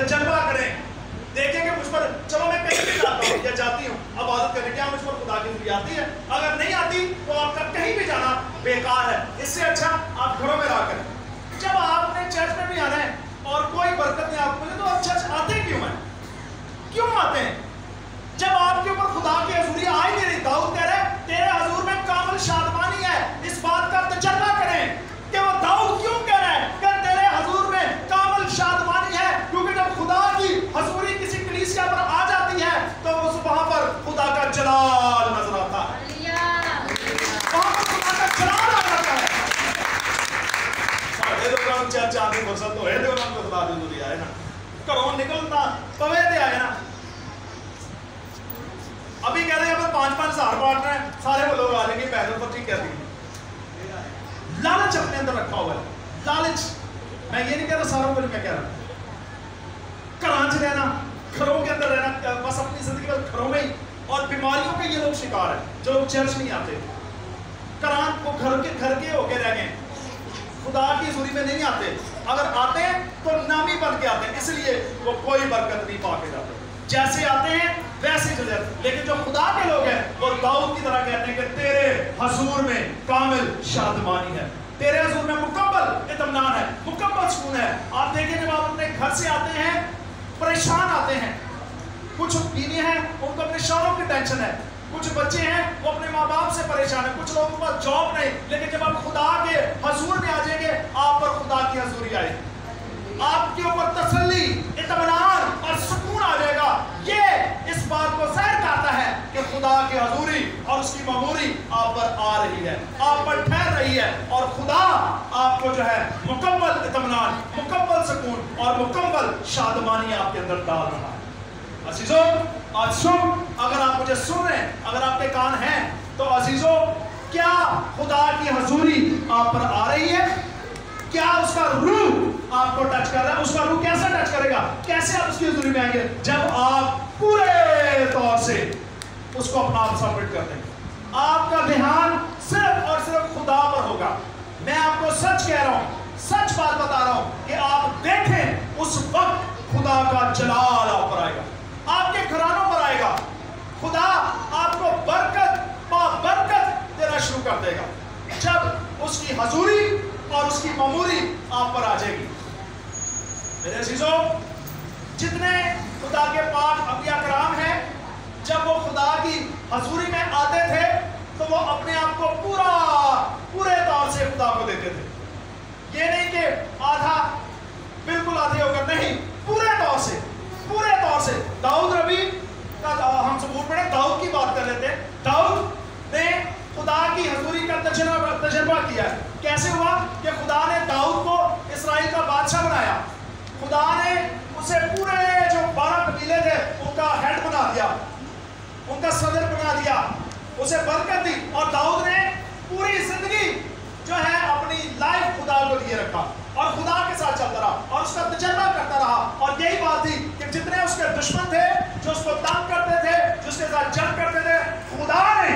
तजर्बा करें, देखें कि मुझ पर, चलो मैं कहीं भी जाता हूँ या जाती हूँ इबादत करने, क्या मुझ पर खुदा की नजर आती है? अगर नहीं आती तो आपका कहीं भी जाना बेकार है। इससे अच्छा आप घरों में रहा करें। जब आपने चर्च में भी आना है और कोई बरकत नहीं आपको मिले, तो आप चर्च आते क्यों हैं? क्यों आते हैं? जब आपके ऊपर खुदा की हजूरी आ ही नहीं रही। दाऊद कह रहे हैं तेरे हजूर में कामिल शादमानी है। इस बात का तजर्बा करें कि वो दाऊद क्यों कह रहा है कि तेरे हजूर में कामिल शादमानी है, क्योंकि जब खुदा की हजूरी किसी कलीसिया पर आ जाती है तो उस वहां पर खुदा का जलाल नजर आता है, वहां पर खुदा का जलाल आ जाता है। साढ़े लोग चर्च आने की फुर्सत तो है, तो हम खुदा की हजूरी आए ना, घरों निकलना पवे ते आए ना। अभी कह रहे हैं हमें 5-5 हज़ार बांटना है, सारे वो लोग आ लेंगे पैदल पर, ठीक कहते हैं। लालच अपने अंदर रखा हुआ है, लालच। मैं ये नहीं कह रहा सारों को, मैं कह रहा घरां रहना, घरों के अंदर रहना, बस अपनी जिंदगी में घरों में ही, और बीमारियों के ये लोग शिकार है जो लोग चर्च नहीं आते। घरां वो घर के होके रह गए, खुदा की हजूरी में नहीं आते। अगर आते हैं तो नामी बन के आते हैं, इसलिए वो कोई बरकत नहीं पा के जाते। जैसे आते हैं वैसे ही चले जाते। लेकिन जो खुदा के लोग हैं वो दाऊद की तरह कहते हैं कि तेरे हजूर में कामिल शादमानी है, तेरे हजूर में मुकम्मल इत्मीनान है, मुकम्मल सुकून है। आप देखें जब आप अपने घर से आते हैं परेशान आते हैं, कुछ बीवी हैं उनको अपने शौहरों की टेंशन है, कुछ बच्चे हैं वो अपने माँ बाप से परेशान है, कुछ लोगों के पास जॉब नहीं। लेकिन जब आप खुदा के हजूर में आ जाएंगे, आप पर खुदा की हजूरी आएगी, आपके ऊपर तसल्ली, इत्मीनान और सुकून आ जाएगा। ये इस बात को जाहिर करता है कि खुदा की हजूरी और उसकी ममूरी आप पर आ रही है, आप पर ठहर रही है, और खुदा आपको जो है मुकम्मल इत्मीनान, मुकम्मल सुकून और मुकम्मल शादमानी आपके अंदर डाल रहा है। अजीजों, आज सुन, अगर आप मुझे सुन रहे हैं, अगर आपके कान हैं, तो अजीजों, क्या खुदा की हजूरी आप पर आ रही है? क्या उसका रूह आपको टच कर रहा है? उसका रूह कैसे टच करेगा? कैसे आप उसकी हजूरी में आएंगे? जब आप पूरे तौर से उसको अपना आप सबमिट कर देंगे। आपका ध्यान सिर्फ और सिर्फ खुदा पर होगा। मैं आपको सच कह रहा हूं, सच बात बता रहा हूं कि आप देखें उस वक्त खुदा का जलाल आप पर आएगा, आपके घरानों पर आएगा। खुदा आपको बरकत देना शुरू कर देगा जब उसकी हजूरी और उसकी ममूरी आप पर आ जाएगी। मेरे अजीजों, जितने खुदा के पाक अंबिया कराम हैं, जब वो खुदा की हजूरी में आते थे तो वो अपने आप को पूरे तौर से खुदा को देते थे। ये नहीं कि आधा, बिल्कुल आधे होकर, नहीं, पूरे तौर से। दाऊद नबी का हम सबूत पढ़े, दाऊद की बात कर लेते हैं। दाऊद ने खुदा की हजूरी का तजर्बा किया। कैसे हुआ कि खुदा ने दाऊद को इस्राएल का बादशाह बनाया। खुदा ने उसे पूरे जो 12 कबीले थे उनका हेड बना दिया, उनका सदर बना दिया, उसे बरकत दी, और दाऊद ने पूरी जिंदगी जो है अपनी लाइफ खुदा को लिए रखा और खुदा के साथ चलता रहा और उसका तजर्बा करता रहा। और यही बात थी कि जितने उसके दुश्मन थे, जो उसको तंग करते थे, जो उसके साथ जंग करते थे, खुदा ने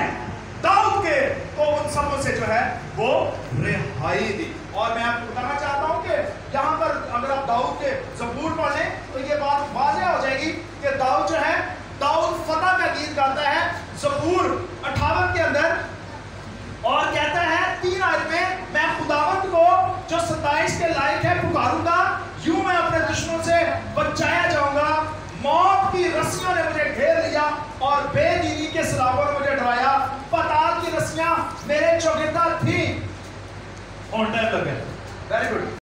दाऊद के को उन सबों से जो है वो रिहाई दी। और मैं आपको बताना चाहता हूं कि यहाँ पर अगर आप दाऊद के ज़बूर पढ़ लें तो ये बात वाज़ेह हो जाएगी कि दाऊद जो है, दाऊद फतह का गीत गाता है ज़बूर 58 के अंदर, और कहता है 3 आयत में, मैं खुदावंद को जो 27 के लायक है पुकारूंगा, यूं मैं अपने दुश्मनों से बचाया जाऊंगा। मौत की रस्सियों ने मुझे घेर लिया और बेदीनी के सलाबों ने मुझे डराया। पाताल की रस्सियां मेरे चौगिर्दा थी। ऑन टाइम लग गया। Very good.